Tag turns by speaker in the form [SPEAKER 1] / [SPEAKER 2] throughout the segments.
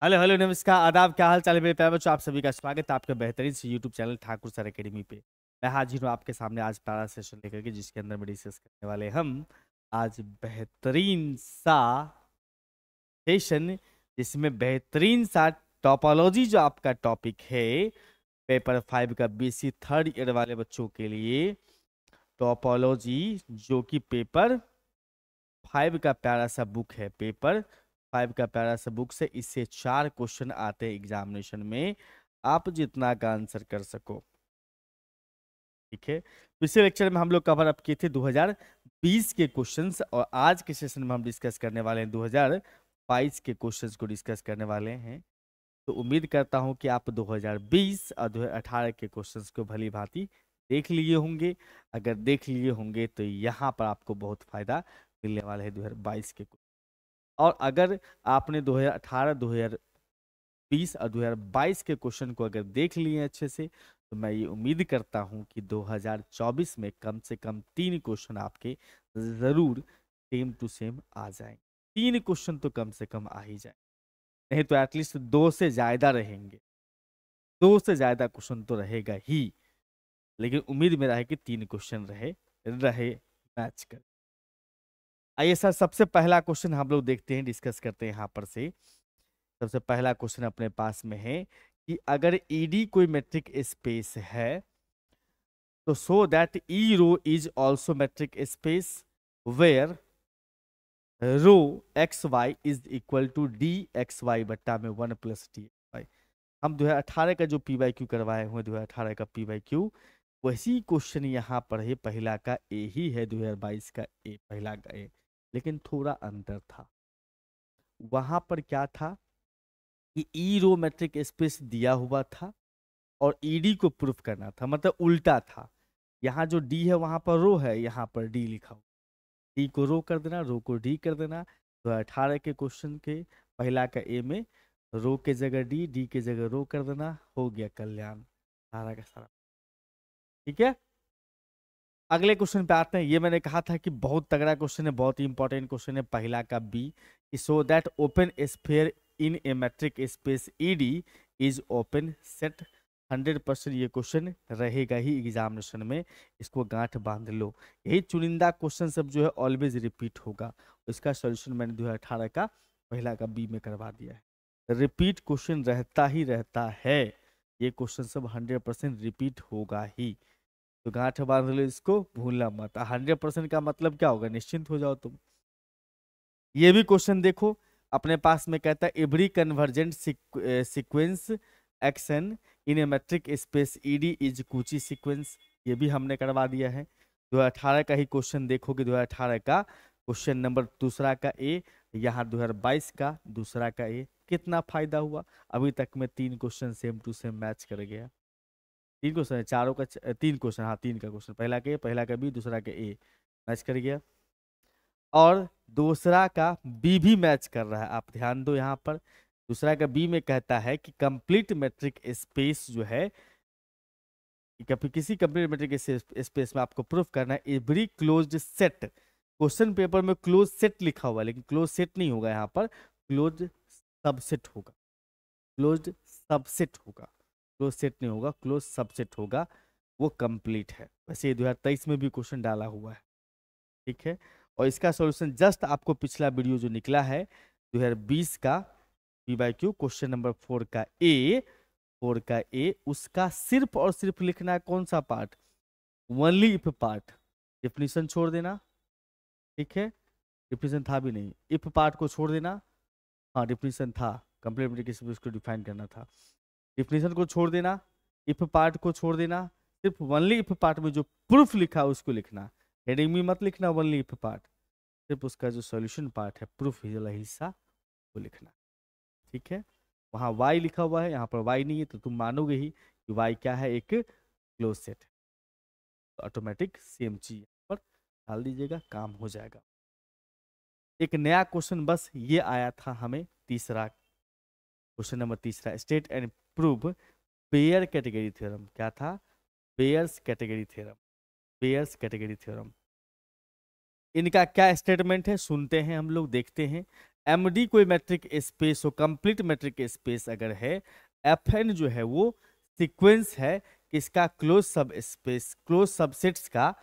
[SPEAKER 1] Hello hello नमस्कार आदाब, क्या हाल चाल है मेरे प्यारे बच्चों। आप सभी का स्वागत है आपके बेहतरीन से YouTube channel Thakur sir academy पे। मैं हाजिर हूँ आपके सामने आज प्यारा सेशन लेकर के, जिसके अंदर में डिस्कस करने वाले हम आज बेहतरीन सा सेशन, जिसमें बेहतरीन सा टोपोलॉजी जो आपका टॉपिक है पेपर 5 का बीसी थर्ड ईयर वाले बच्चों के लिए। टोपोलॉजी जो कि पेपर 5 का प्यारा सा बुक है, पेपर 5 का प्यारा सा बुक से इससे 4 क्वेश्चन आते हैं एग्जामिनेशन में, आप जितना का आंसर कर सको। ठीक है, पिछले लेक्चर में हम लोग कवर अप किए थे 2020 के क्वेश्चंस, और आज के सेशन में हम डिस्कस करने वाले हैं 2022 के क्वेश्चंस को डिस्कस करने वाले हैं। तो उम्मीद करता हूं कि आप 2020 और 2018 के क्वेश्चंस को भली भांति देख लिए होंगे। अगर देख लिए होंगे तो यहाँ पर आपको बहुत फायदा मिलने वाला है 2022 के। और अगर आपने 2018, 2020 और 2022 के क्वेश्चन को अगर देख लिए अच्छे से, तो मैं ये उम्मीद करता हूं कि 2024 में कम से कम 3 क्वेश्चन आपके जरूर सेम टू सेम आ जाएं। 3 क्वेश्चन तो कम से कम आ ही जाए, नहीं तो एटलीस्ट 2 से ज्यादा रहेंगे। 2 से ज्यादा क्वेश्चन तो रहेगा ही, लेकिन उम्मीद मेरा है कि 3 क्वेश्चन रहे रहे मैच कर। आइए सर, सबसे पहला क्वेश्चन हम लोग देखते हैं, डिस्कस करते हैं यहाँ पर से। सबसे पहला क्वेश्चन अपने पास में है कि अगर ईडी कोई मेट्रिक स्पेस है तो so that E rho is also metric space where rho x y is equal to D x y बट्टा में 1 प्लस डी वाई। हम 2018 का जो पी वाई क्यू करवाए हुए 2018 का पी वाई क्यू, वही क्वेश्चन यहाँ पर है। पहला का ए ही है, 2022 का ए, पहला का ए, लेकिन थोड़ा अंतर था। वहां पर क्या था कि ई रो मैट्रिक स्पेस दिया हुआ था और ईडी को प्रूफ करना था, मतलब उल्टा था। यहाँ जो डी है वहां पर रो है, यहाँ पर डी लिखा हुआ। डी को रो कर देना, रो को डी कर देना। तो 18 के क्वेश्चन के पहला का ए में रो के जगह डी, डी के जगह रो कर देना, हो गया कल्याण सारा का सारा। ठीक है, अगले क्वेश्चन पे आते हैं। ये मैंने कहा था कि बहुत तगड़ा क्वेश्चन है, बहुत ही इंपॉर्टेंट क्वेश्चन है। पहला का B, so that open sphere in a metric space E D is open set. 100% ये क्वेश्चन रहेगा ही एग्जामिनेशन में, इसको गांठ बांध लो। यही चुनिंदा क्वेश्चन सब जो है ऑलवेज रिपीट होगा। इसका सोल्यूशन मैंने 2018 का पहला का बी में करवा दिया है। रिपीट क्वेश्चन रहता ही रहता है, ये क्वेश्चन सब 100% रिपीट होगा ही। तो गांठ बांध लो, इसको भूलना मत। 100% का मतलब क्या होगा, निश्चिंत हो जाओ तुम। ये भी क्वेश्चन देखो अपने पास में, कहता है every convergent sequence x n in a metric space E D is Cauchy sequence. ये भी हमने करवा दिया है। 2018 का ही क्वेश्चन देखोगे, 2018 का क्वेश्चन नंबर दूसरा का ए, यहाँ 2022 का दूसरा का ए। कितना फायदा हुआ, अभी तक में 3 question same to same match कर गया। 3 क्वेश्चन है, चारों का 3 क्वेश्चन, हाँ 3 का क्वेश्चन, पहला का ए, पहला का बी, दूसरा का ए मैच कर गया। और दूसरा का बी भी मैच कर रहा है, आप ध्यान दो यहाँ पर। दूसरा का बी में कहता है कि कंप्लीट मेट्रिक स्पेस जो है, किसी कंप्लीट मेट्रिक स्पेस में आपको प्रूफ करना है every closed set. Question paper में क्लोज सेट लिखा हुआ है, लेकिन क्लोज सेट नहीं होगा, यहाँ पर क्लोज सबसेट होगा। क्लोज सबसेट होगा, क्लोज सेट नहीं होगा, क्लोज सबसेट होगा, वो कंप्लीट है। वैसे 2023 में भी क्वेश्चन डाला हुआ है। ठीक है, और इसका सॉल्यूशन जस्ट आपको पिछला वीडियो जो निकला है 2020 का P Y Q question number 4 का ए, 4 का ए, उसका सिर्फ और सिर्फ लिखना है कौन सा part, only if part. Definition छोड़ देना। ठीक है, डिफिनीशन था भी नहीं, इफ पार्ट को छोड़ देना। हाँ डिफिनीशन था, कंप्लीमेंट्री को डिफाइन करना था। डिफिनीशन को छोड़ देना, इफ पार्ट को छोड़ देना, सिर्फ ओनली इफ पार्ट में जो प्रूफ लिखा है उसको लिखना। हेडिंग में मत लिखना ओनली इफ पार्ट, सिर्फ उसका जो सॉल्यूशन पार्ट है, प्रूफ वाला हिस्सा, वो लिखना। ठीक है, वहां y लिखा हुआ है, यहाँ पर y नहीं है, तो तुम मानोगे ही कि y क्या है, एक क्लोज सेट है। तो ऑटोमेटिक सेम चीज पर डाल दीजिएगा, काम हो जाएगा। एक नया क्वेश्चन बस ये आया था हमें, तीसरा क्वेश्चन नंबर तीसरा, state and prove pair category theorem. क्या था, pairs category theorem. Pairs category theorem, इनका क्या स्टेटमेंट है, सुनते हैं हम लोग, देखते हैं। एमडी कोई मैट्रिक स्पेस हो, कंप्लीट मैट्रिक स्पेस अगर है, एफएन जो है वो सीक्वेंस है किसका, close subspace, close subsets का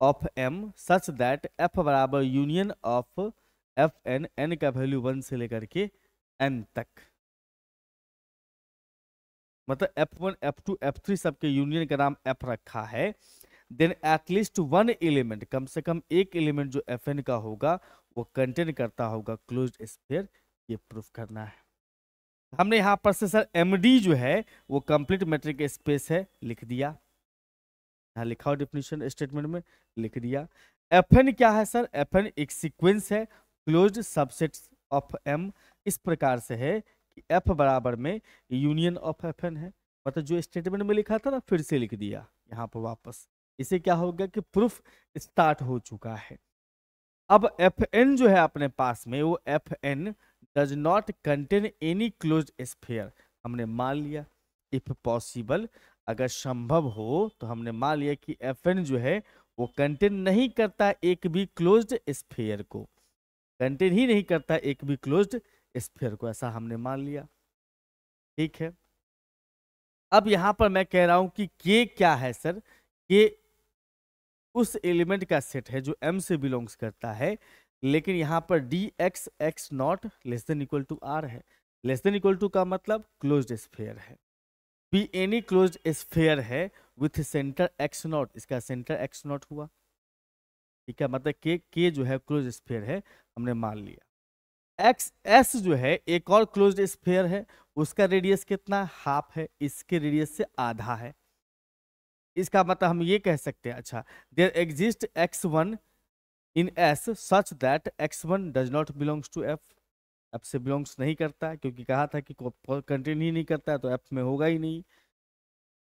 [SPEAKER 1] of M, such that F बराबर union of F N, N का वैल्यू 1 से लेकर के एन तक, मतलब F1 F2 F3 सबके यूनियन का नाम F रखा है। देन एटलीस्ट वन एलिमेंट, कम से कम एक एलिमेंट जो Fn का होगा वो कंटेन करता होगा क्लोज्ड स्फीयर, ये प्रूफ करना है। हमने यहाँ पर से सर MD जो है वो कंप्लीट मैट्रिक स्पेस है, लिख दिया, यहाँ लिखा हो डेफिनेशन स्टेटमेंट में, लिख दिया। Fn क्या है सर, Fn एक सीक्वेंस है क्लोज्ड सबसेट्स ऑफ M, इस प्रकार से है कि F बराबर में यूनियन ऑफ Fn है, मतलब जो स्टेटमेंट में लिखा था ना फिर से लिख दिया यहाँ पर वापस। इसे क्या हो गया कि प्रूफ स्टार्ट हो चुका है। अब Fn जो है अपने पास में वो Fn does not contain any closed sphere, हमने मान लिया। इफ पॉसिबल, अगर संभव हो तो हमने मान लिया कि Fn जो है वो कंटेन नहीं करता एक भी क्लोज्ड स्फीयर को, कंटेन ही नहीं करता एक भी क्लोज्ड स्फीयर को, ऐसा हमने मान लिया। ठीक है, अब यहां पर मैं कह रहा हूं कि के क्या है सर, के उस एलिमेंट का सेट है जो M से बिलोंग्स करता है, लेकिन यहां पर D x x not less than equal to R है। लेस देन इक्वल टू का मतलब क्लोज्ड स्फीयर है, बी एनी क्लोज्ड स्फीयर है विथ सेंटर एक्स नॉट, इसका सेंटर एक्स नॉट हुआ। ठीक है, मतलब के जो है क्लोज स्फीयर है, हमने मान लिया। एक्स एस जो है एक और क्लोज्ड स्फीयर है, उसका रेडियस कितना, हाफ है, इसके रेडियस से आधा है। इसका मतलब हम ये कह सकते हैं, अच्छा there exist x1 in S such that x1 does not belongs to F, F से बिलोंग्स नहीं करता, क्योंकि कहा था कि कंटेन ही नहीं करता है तो F में होगा ही नहीं।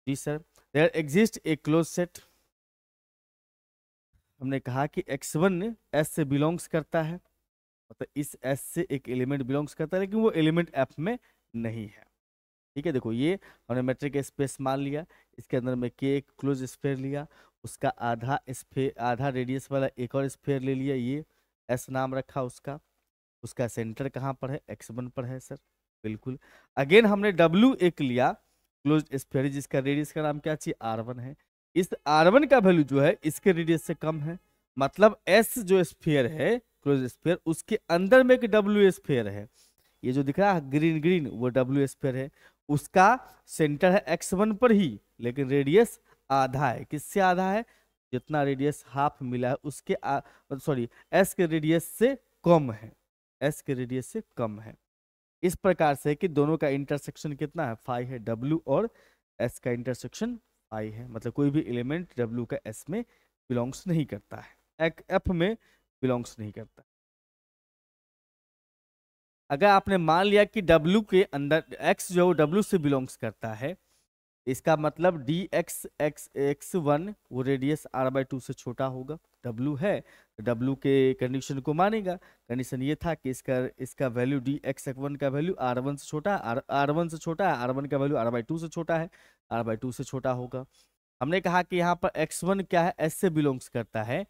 [SPEAKER 1] जी sir, there exist a close set, हमने कहा कि x1 S से बिलोंग्स करता है, मतलब इस S से एक एलिमेंट बिलोंग्स करता है, लेकिन वो एलिमेंट F में नहीं है। ठीक है, देखो ये हमने मैट्रिक स्पेस मान लिया, इसके अंदर में के एक क्लोज स्फीयर लिया, उसका आधा स्फीयर, आधा रेडियस वाला एक और स्फीयर ले लिया, ये एस नाम रखा उसका, उसका सेंटर कहाँ पर है, x1 पर है सर, बिल्कुल। अगेन हमने W एक लिया क्लोज स्फीयर, जिसका रेडियस का नाम क्या चाहिए, R1 है। इस R1 का वैल्यू जो है इसके रेडियस से कम है, मतलब S जो स्फीयर है क्लोज स्फीयर, उसके अंदर में एक W स्फीयर है, ये जो दिख रहा है ग्रीन ग्रीन वो W स्फीयर है, उसका सेंटर है x1 पर ही, लेकिन रेडियस आधा है। किससे आधा है, जितना रेडियस हाफ मिला है उसके सॉरी s के रेडियस से कम है, s के रेडियस से कम है। इस प्रकार से कि दोनों का इंटरसेक्शन कितना है, 5 है, w और s का इंटरसेक्शन 5 है, मतलब कोई भी एलिमेंट w का s में बिलोंग्स नहीं करता है, f में बिलोंग्स नहीं करता। अगर आपने मान लिया कि W के अंदर X जो W से बिलोंग्स करता है, इसका मतलब D x x x one वो रेडियस r/2 से छोटा होगा, W है W के कंडीशन को मानेगा। कंडीशन ये था कि इसका value D x x one का वैल्यू r1 से छोटा है, r1 से छोटा है, r1 का वैल्यू r/2 से छोटा है, r/2 से छोटा होगा। हमने कहा कि यहाँ पर x1 क्या है, S से बिलोंग्स करता है,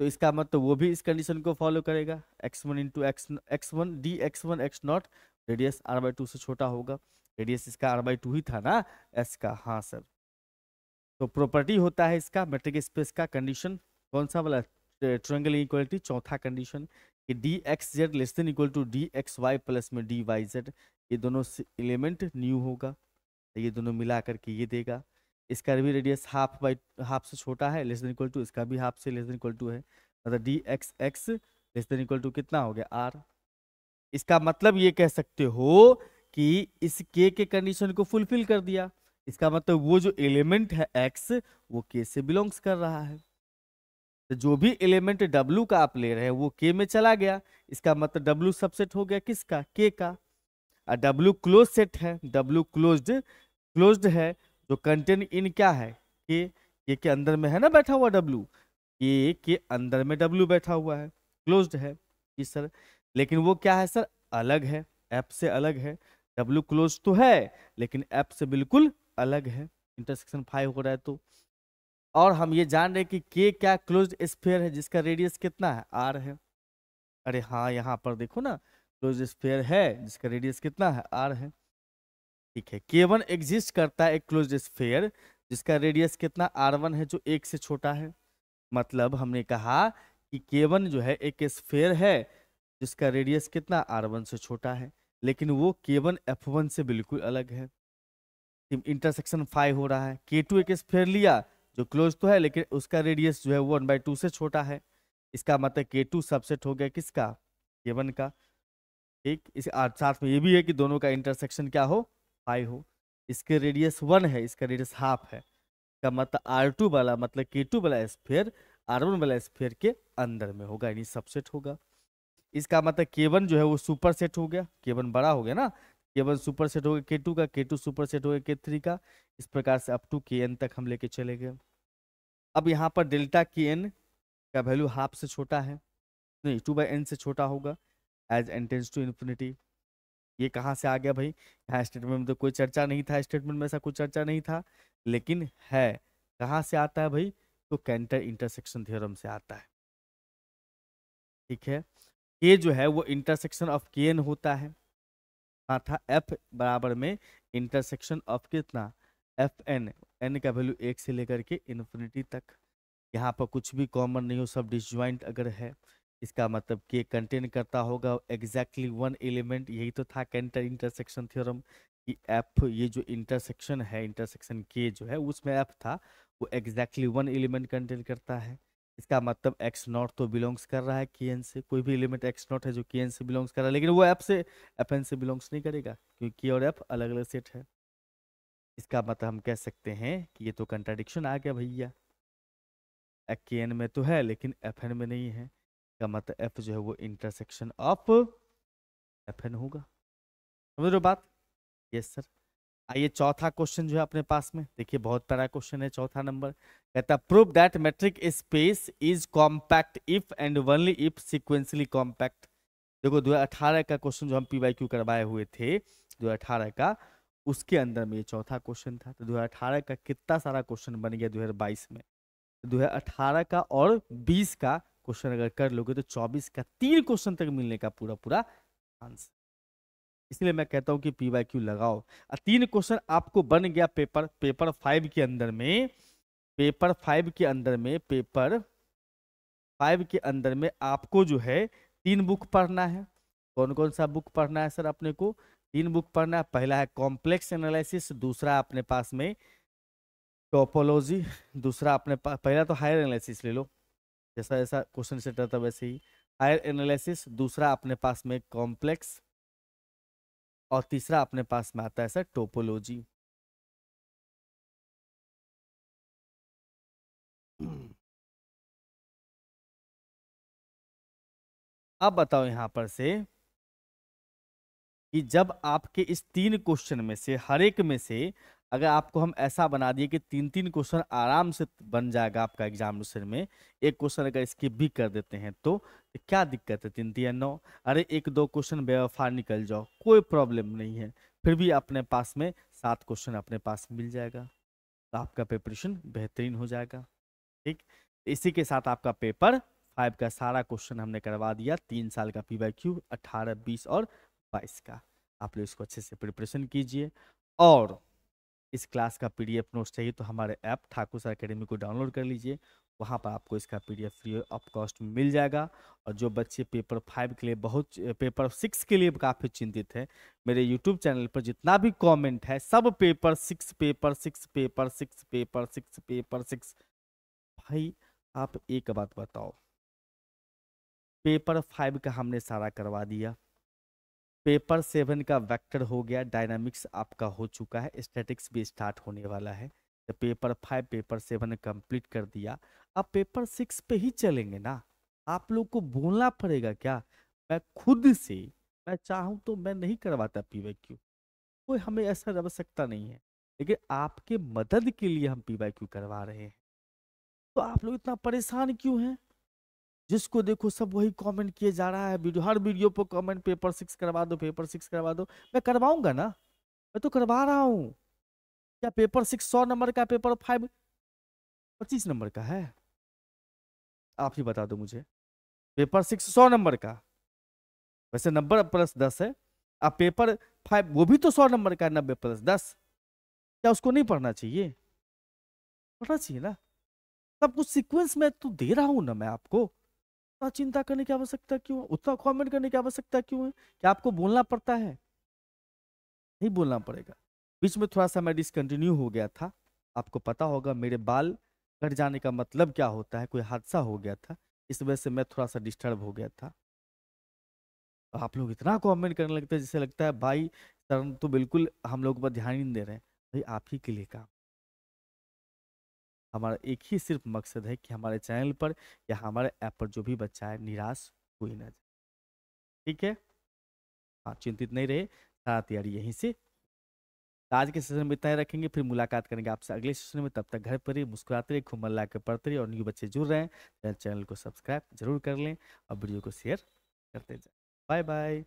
[SPEAKER 1] तो इसका मतलब वो भी इस कंडीशन को फॉलो करेगा, x1 into x1 D x1 x not radius r/2 से छोटा होगा, रेडियस इसका r/2 ही था ना s का, हाँ सर। तो प्रॉपर्टी होता है इसका मैट्रिक स्पेस का कंडीशन कौन सा वाला, ट्रायंगल इक्वालिटी, चौथा कंडीशन कि D x Z less than equal to D x Y plus में डी वाई जेड, ये दोनों एलिमेंट न्यू होगा, ये दोनों मिला करके ये देगा। इसका भी रेडियस हाफ से छोटा है, लेस देन इक्वल टू, इसका भी हाफ से लेस देन इक्वल टू है, मतलब D x x less than equal to कितना हो गया, आर। इसका मतलब ये कह सकते हो कि इस के कंडीशन को फुलफिल कर दिया, इसका मतलब वो जो एलिमेंट है x वो k से बिलोंग्स कर रहा है, तो जो भी एलिमेंट w का आप ले रहे हैं वो k में चला गया, इसका मतलब w सबसेट हो गया किसका, k का। और w क्लोज सेट है, w क्लोज्ड है, जो कंटेन इन क्या है, k के अंदर में है ना बैठा हुआ w, k के अंदर में w बैठा हुआ है, क्लोज्ड है जी सर। लेकिन वो क्या है सर, अलग है, f से अलग है, w क्लोज तो है लेकिन f से बिल्कुल अलग है, इंटरसेक्शन 5 हो रहा है तो। और हम ये जान रहे हैं कि k क्या क्लोज्ड स्फीयर है जिसका रेडियस कितना है, r है। अरे हाँ, यहाँ पर देखो ना क्लोज स्फीयर है जिसका रेडियस कितना है, आर है। ठीक है, K1 एग्जिस्ट करता है एक क्लोज स्फीयर जिसका रेडियस कितना, R1 है, जो एक से छोटा है। मतलब हमने कहा कि K1 जो है एक स्फीयर है जिसका रेडियस कितना, R1 से छोटा है, लेकिन वो K1 F1 से बिल्कुल अलग है। इंटरसेक्शन 5 हो रहा है। K2 एक स्फीयर लिया जो क्लोज तो है लेकिन उसका रेडियस जो है 1/2 से छोटा है। इसका मतलब K2 सबसेट हो गया किसका, K1 का। ठीक, इस साथ में ये भी है कि दोनों का इंटरसेक्शन क्या हो, 5 हो। इसके रेडियस 1 है, इसका रेडियस हाफ है। का मतलब R2 वाला, मतलब K2 वाला स्फीयर R1 वाला स्फीयर के अंदर में होगा, यानी सबसेट होगा। इसका मतलब K1 जो है वो सुपर सेट हो गया, K1 बड़ा हो गया ना, K1 सुपर सेट हो गया K2 का, K2 सुपर सेट हो गया K3 का। इस प्रकार से अप टू Kn तक हम लेके चले गए। अब यहाँ पर डेल्टा Kn का वैल्यू हाफ से छोटा है, नहीं 2/n से छोटा होगा as n tends to infinity. ये कहाँ से आ गया भाई, यहाँ स्टेटमेंट में तो कोई चर्चा नहीं था, स्टेटमेंट में ऐसा कोई चर्चा नहीं था, लेकिन है कहाँ से आता है भाई, तो कैंटर इंटरसेक्शन थ्योरम से आता है। ठीक है, के जो है वो इंटरसेक्शन ऑफ के एन होता है। हाँ था, एफ बराबर में इंटरसेक्शन ऑफ कितना, एफ एन, एन का वैल्यू 1 से लेकर के इन्फिनिटी तक। यहाँ पर कुछ भी कॉमन नहीं हो, सब डिसजॉइंट अगर है, इसका मतलब के कंटेन करता होगा एग्जैक्टली वन एलिमेंट। यही तो था कैंटर इंटरसेक्शन थ्योरम कि एफ, ये जो इंटरसेक्शन है, इंटरसेक्शन के जो है उसमें एफ था, वो एग्जैक्टली वन एलिमेंट कंटेन करता है। इसका मतलब एक्स नॉट तो बिलोंग्स कर रहा है के एन से, कोई भी एलिमेंट एक्स नॉट है जो के एन से बिलोंग्स कर रहा है, लेकिन वो एफ से, एफ एन से बिलोंग्स नहीं करेगा क्योंकि के और एफ अलग अलग सेट है। इसका मतलब हम कह सकते हैं कि ये तो कंट्राडिक्शन आ गया भैया, के एन में तो है लेकिन एफ एन में नहीं है। का मतलब एफ जो है वो इंटरसेक्शन ऑफ एफ एन होगा। समझ रहे हो बात, यस सर। आइए चौथा क्वेश्चन जो है अपने पास में, देखिए बहुत प्यारा क्वेश्चन है, चौथा नंबर कहता है prove that metric space is compact if and only if sequentially compact. देखो 2018 का क्वेश्चन जो हम PYQ करवाए हुए थे 2018 का, उसके अंदर में ये चौथा क्वेश्चन था। तो 2018 का कितना सारा क्वेश्चन बन गया 2022 में, 2018 का और 20 का क्वेश्चन अगर कर लोगे तो 24 का 3 क्वेश्चन तक मिलने का पूरा पूरा आंसर। इसलिए मैं कहता हूं कि PYQ लगाओ। 3 क्वेश्चन आपको बन गया पेपर 5 के अंदर में, पेपर 5 के अंदर में, पेपर 5 के अंदर में आपको जो है 3 बुक पढ़ना है। कौन कौन सा बुक पढ़ना है सर अपने को, 3 बुक पढ़ना है। पहला है कॉम्प्लेक्स एनालिसिस, दूसरा अपने पास में टोपोलॉजी, दूसरा अपने पास, पहला तो हायर एनालिसिस ले लो, जैसा जैसा क्वेश्चन सेट रहता वैसे ही हायर एनालिसिस, दूसरा अपने पास में कॉम्प्लेक्स, और तीसरा अपने पास में आता है सर टोपोलॉजी। अब बताओ यहां पर से कि जब आपके इस 3 क्वेश्चन में से हर एक में से अगर आपको हम ऐसा बना दिए कि 3 क्वेश्चन आराम से बन जाएगा आपका एग्जामिनेशन में, एक क्वेश्चन अगर स्किप भी कर देते हैं तो क्या दिक्कत है, 3 3 9, अरे 1 2 क्वेश्चन बेवफा निकल जाओ कोई प्रॉब्लम नहीं है, फिर भी अपने पास में 7 क्वेश्चन अपने पास मिल जाएगा, तो आपका प्रिपरेशन बेहतरीन हो जाएगा। ठीक, इसी के साथ आपका पेपर 5 का सारा क्वेश्चन हमने करवा दिया, 3 साल का PYQ 18 20 और 22 का। आप लोग इसको अच्छे से प्रिपरेशन कीजिए, और इस क्लास का PDF नोट्स चाहिए तो हमारे ऐप ठाकुर सर अकेडमी को डाउनलोड कर लीजिए, वहाँ पर आपको इसका PDF फ्री ऑफ कॉस्ट मिल जाएगा। और जो बच्चे पेपर 5 के लिए बहुत, पेपर 6 के लिए काफ़ी चिंतित है, मेरे YouTube चैनल पर जितना भी कमेंट है सब paper 6 paper 6 paper 6 paper 6 paper 6। भाई आप एक बात बताओ, पेपर 5 का हमने सारा करवा दिया, पेपर 7 का वेक्टर हो गया, डायनामिक्स आपका हो चुका है, स्टैटिक्स भी स्टार्ट होने वाला है, तो पेपर 5 पेपर 7 कंप्लीट कर दिया। अब पेपर 6 पे ही चलेंगे ना, आप लोग को बोलना पड़ेगा क्या, मैं खुद से, मैं चाहूँ तो मैं नहीं करवाता PYQ, कोई हमें ऐसा आवश्यकता नहीं है, लेकिन आपके मदद के लिए हम PYQ करवा रहे हैं। तो आप लोग इतना परेशान क्यों हैं, जिसको देखो सब वही कमेंट किए जा रहा है, वीडियो हर वीडियो पर कमेंट पेपर 6 करवा दो, पेपर 6 करवा दो। मैं करवाऊंगा ना, मैं तो करवा रहा हूँ। क्या पेपर 6 100 नंबर का, पेपर 5 25 नंबर का है, आप ही बता दो मुझे, पेपर 6 100 नंबर का, वैसे नंबर प्लस 10 है, अब पेपर 5 वो भी तो 100 नंबर का है, 90+10। क्या उसको नहीं पढ़ना चाहिए? पढ़ना चाहिए ना। सब कुछ सीक्वेंस में तो दे रहा हूं ना मैं आपको। उतना चिंता करने की आवश्यकता क्यों है? उतना कमेंट करने की आवश्यकता क्यों है? क्या आपको बोलना पड़ता है? नहीं बोलना पड़ेगा। बीच में थोड़ा सा मैं डिसकंटिन्यू हो गया था, आपको पता होगा मेरे बाल कट जाने का मतलब क्या होता है, कोई हादसा हो गया था, इस वजह से मैं थोड़ा सा डिस्टर्ब हो गया था। आप लोग इतना कमेंट करने लगते हैं, जैसे लगता है भाई सर तो बिल्कुल हम लोग पर ध्यान ही नहीं दे रहे हैं। भाई आप ही के लिए काम, हमारा एक ही सिर्फ मकसद है कि हमारे चैनल पर या हमारे ऐप पर जो भी बच्चा है निराश हुई ना जाए। ठीक है, हाँ चिंतित नहीं रहे, सारा तैयारी यहीं से। आज के सेशन में इतना ही रखेंगे, फिर मुलाकात करेंगे आपसे अगले सेशन में। तब तक घर पर ही मुस्कुराते रहिए, खूब मन ला के पढ़ते रहिए, और न्यू बच्चे जुड़ रहे हैं चैनल को सब्सक्राइब जरूर कर लें और वीडियो को शेयर करते जाएं। Bye bye.